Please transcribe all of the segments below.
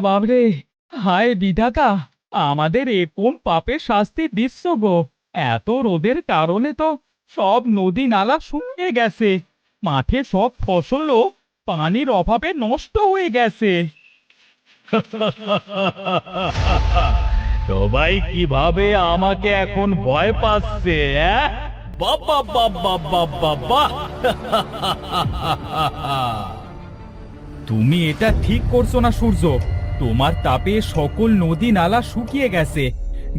বাবরে! হায় বিধাতা! আমাদের এ কোন পাপের শাস্তি দিচ্ছ গো? এত রোদের কারণে তো সব নদী নালা শুকিয়ে গেছে। মাঠে সব ফসলও পানির অভাবে নষ্ট হয়ে গেছে। সবাই কিভাবে আমাকে এখন ভয় পাচ্ছে, অ্যাঁ? বাবা বাবা বাবা বাহ! তুমি এটা ঠিক করছো না সূর্য। তোমার তাপে সকল নদী নালা শুকিয়ে গেছে,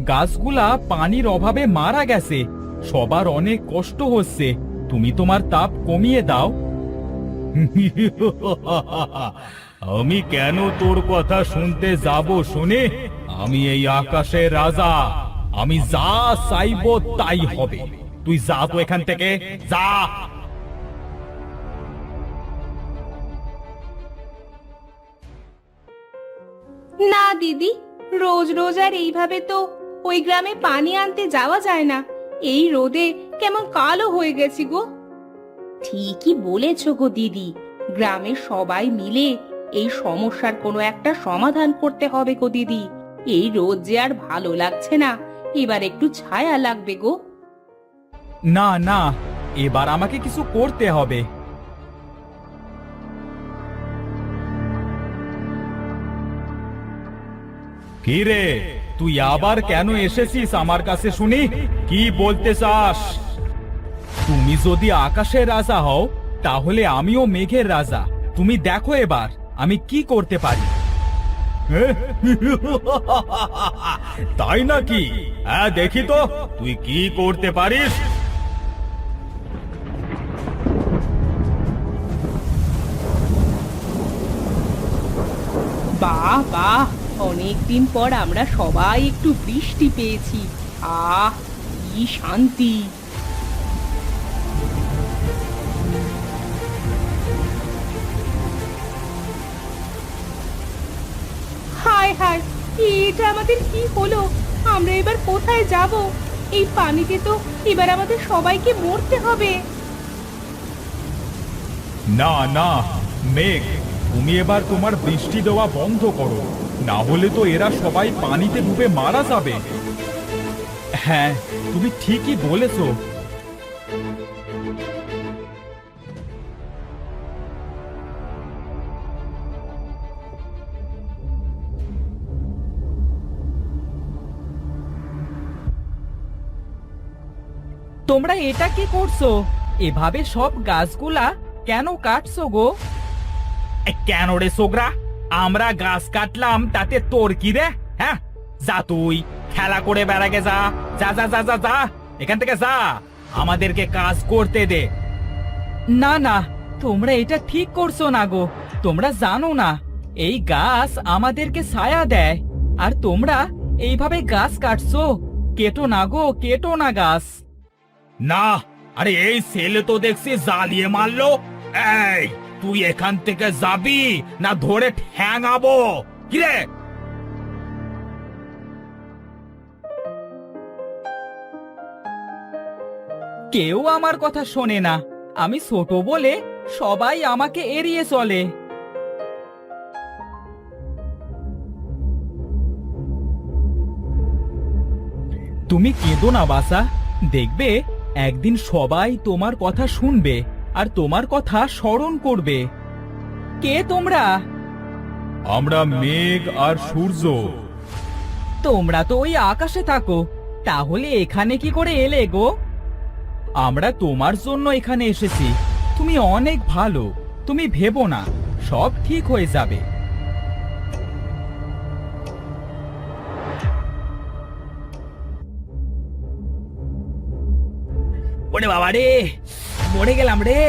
গাছগুলা পানির অভাবে মারা গেছে, সবার অনেক কষ্ট হচ্ছে। তুমি তোমার তাপ কমিয়ে দাও। আমি কেন তোর কথা শুনতে যাব শুনে? আমি এই আকাশের রাজা। আমি যা চাইবো তাই হবে। তুই যা তো এখান থেকে, যা। না দিদি, রোজ রোজ আর এইভাবে তো ওই গ্রামে পানি আনতে যাওয়া যায় না। এই রোদে কেমন কালো হয়ে গেছি গো। ঠিকই বলেছো গো দিদি, গ্রামের সবাই মিলে এই সমস্যার কোনো একটা সমাধান করতে হবে গো দিদি। এই রোদ যে আর ভালো লাগছে না, এবার একটু ছায়া লাগবে গো। না না, এবার আমাকে কিছু করতে হবে। কি রে, তুই আবার কেন এসেছিস আমার কাছে শুনি? কি বলতে চাস? তুমি যদি আকাশের রাজা হও, তাহলে আমিও মেঘের রাজা। তুমি দেখো এবার আমি কি করতে পারি। তাই নাকি? হ্যাঁ, দেখি তো তুই কি করতে পারিস। বাহ বাহ, অনেকদিন পর আমরা সবাই একটু বৃষ্টি পেয়েছি। আহ, কি শান্তি! হায় হায়, এটা আমাদের কি হলো? আমরা এবার কোথায় যাব? এই পানিতে তো এবার আমাদের সবাইকে মরতে হবে। না না, মেঘ, তুমি এবার তোমার বৃষ্টি দেওয়া বন্ধ করো, না হলে তো এরা সবাই পানিতে ডুবে মারা যাবে। হ্যাঁ, তুমি ঠিকই বলেছো। তোমরা এটা কি করছো? এভাবে সব গাছগুলা কেন কাটছো গো? কেন রে সোগরা? আমরা গাছ কাটলাম তাতে তোর কি রে? হ্যাঁ, যা তুই খেলা করে বেড়াগে, যা যা যা যা যা যা, এখান থেকে যা, আমাদেরকে কাজ করতে দে। না না, তোমরা এটা ঠিক করছো না গো। তোমরা জানো না এই গাছ আমাদেরকে ছায়া দেয়, আর তোমরা এইভাবে গাছ কাটছো। কেটো না গো, কেটো না গাছ। না, আরে এই ছেলে তো দেখছি জ্বালিয়ে মারলো। এই, তুই এখান থেকে যাবি না ধরে ঠ্যাঙাবো? কিরে? কেউ আমার কথা শোনে না। আমি ছোট বলে সবাই আমাকে এড়িয়ে চলে। তুমি কেঁদো না বাসা, দেখবে একদিন সবাই তোমার কথা শুনবে আর তোমার কথা স্মরণ করবে। কে তোমরা? আমরা মেঘ আর সূর্য। তোমরা তো ওই আকাশে থাকো, তাহলে এখানে কি করে এলে গো? আমরা তোমার জন্য এখানে এসেছি। তুমি অনেক ভালো, তুমি ভেবো না, সব ঠিক হয়ে যাবে। ওরে বাবা রে, মরে গেলাম রে।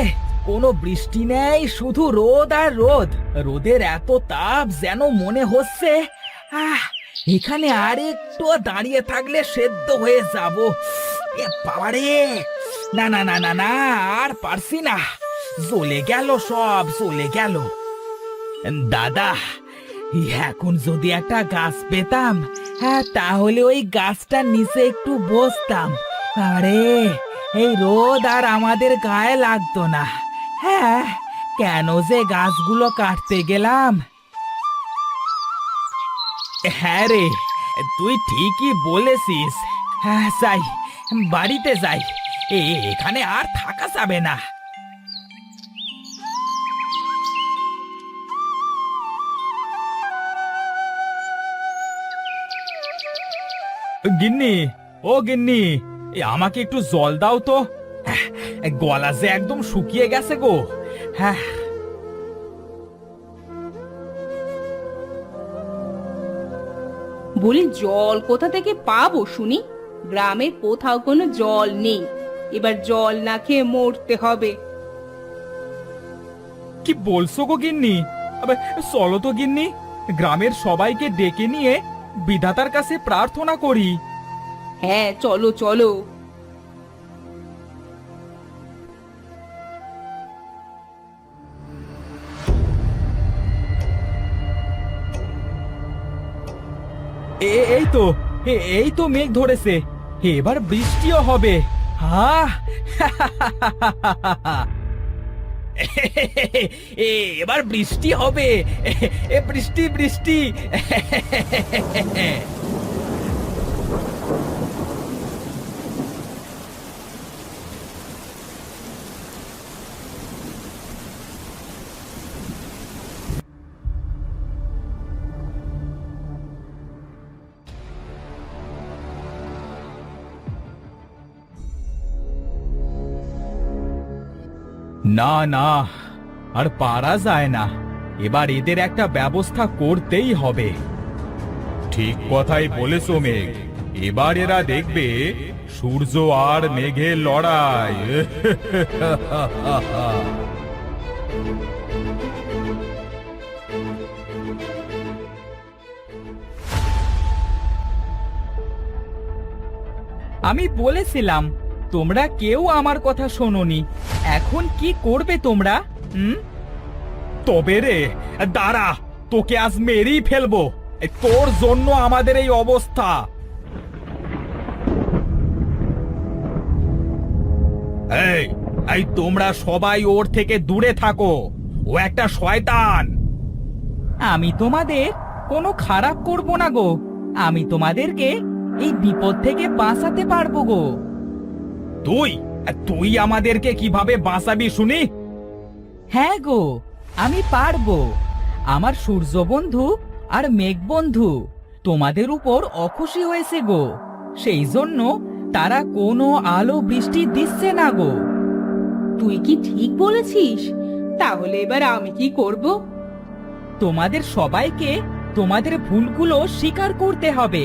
কোনো বৃষ্টি নেই, শুধু রোদ আর রোদ। রোদের এত তাপ যেন মনে হচ্ছে এখানে আর একটু দাঁড়িয়ে থাকলে সেদ্ধ হয়ে যাব। এ বাবা রে, না না না না না, আর পারছি না। জ্বলে গেল, সব জ্বলে গেল। দাদা, এখন যদি একটা গাছ পেতাম, হ্যাঁ, তাহলে ওই গাছটার নিচে একটু বসতাম। আরে, এই রোদ আর আমাদের গায়ে লাগতো না। হ্যাঁ, কেন যে গাছগুলো কাটতে গেলাম। হ্যাঁ রে, তুই ঠিকই বলেছিস। হ্যাঁ, যাই, বাড়িতে যাই। এখানে আর থাকা যাবে না। গিন্নি, ও গিন্নি, আমাকে একটু জল দাও তো। হ্যাঁ, গলা যে একদম শুকিয়ে গেছে গো। হ্যাঁ। বলি জল কোথা থেকে পাবো শুনি? গ্রামে কোথাও কোনো জল নেই, এবার জল না খেয়ে মরতে হবে। কি বলছো গো গিন্নি? আবে চলো তো গিন্নি, গ্রামের সবাইকে ডেকে নিয়ে বিধাতার কাছে প্রার্থনা করি। হ্যাঁ, চলো চলো। এই তো, এই তো মেঘ ধরেছে, এবার বৃষ্টিও হবে। হ্যাঁ। এবার বৃষ্টি হবে। বৃষ্টি বৃষ্টি। না না, আর পারা যায় না, এবার এদের একটা ব্যবস্থা করতেই হবে। ঠিক কথাই বলেছো মেঘ, এবার এরা দেখবে সূর্য আর মেঘের লড়াই। আমি বলেছিলাম, তোমরা কেউ আমার কথা শোনোনি। এখন কি করবে তোমরা? তবে রে, দাঁড়া, তোকে আজ মেরেই ফেলবো। তোর জন্য আমাদের এই অবস্থা। এই তোমরা সবাই ওর থেকে দূরে থাকো, ও একটা শয়তান। আমি তোমাদের কোনো খারাপ করব না গো, আমি তোমাদেরকে এই বিপদ থেকে বাঁচাতে পারবো গো। তুই তুই আমাদেরকে কিভাবে বাঁচাবি শুনি? হ্যাঁ গো, আমি পারবো। আমার সূর্য বন্ধু আর মেঘ বন্ধু তোমাদের উপর অখুশি হয়েছে গো, সেই জন্য তারা কোনো আলো বৃষ্টি দিচ্ছে না গো। তুই কি ঠিক বলেছিস? তাহলে এবার আমি কি করব? তোমাদের সবাইকে তোমাদের ভুলগুলো স্বীকার করতে হবে,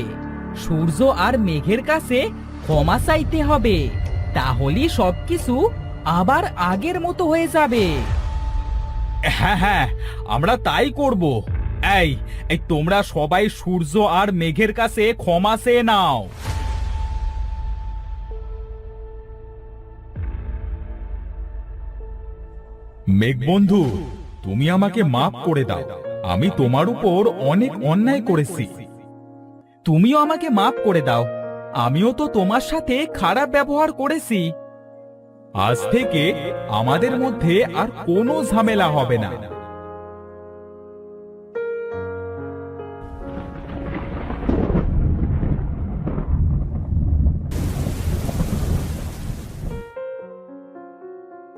সূর্য আর মেঘের কাছে ক্ষমা চাইতে হবে, তাহলেই সবকিছু আবার আগের মতো হয়ে যাবে। হ্যাঁ হ্যাঁ, আমরা তাই করব। এই এই তোমরা সবাই সূর্য আর মেঘের কাছে ক্ষমা চেয়ে নাও। মেঘ বন্ধু, তুমি আমাকে মাফ করে দাও, আমি তোমার উপর অনেক অন্যায় করেছি। তুমিও আমাকে মাফ করে দাও, আমিও তো তোমার সাথে খারাপ ব্যবহার করেছি। আজ থেকে আমাদের মধ্যে আর কোনো ঝামেলা হবে না।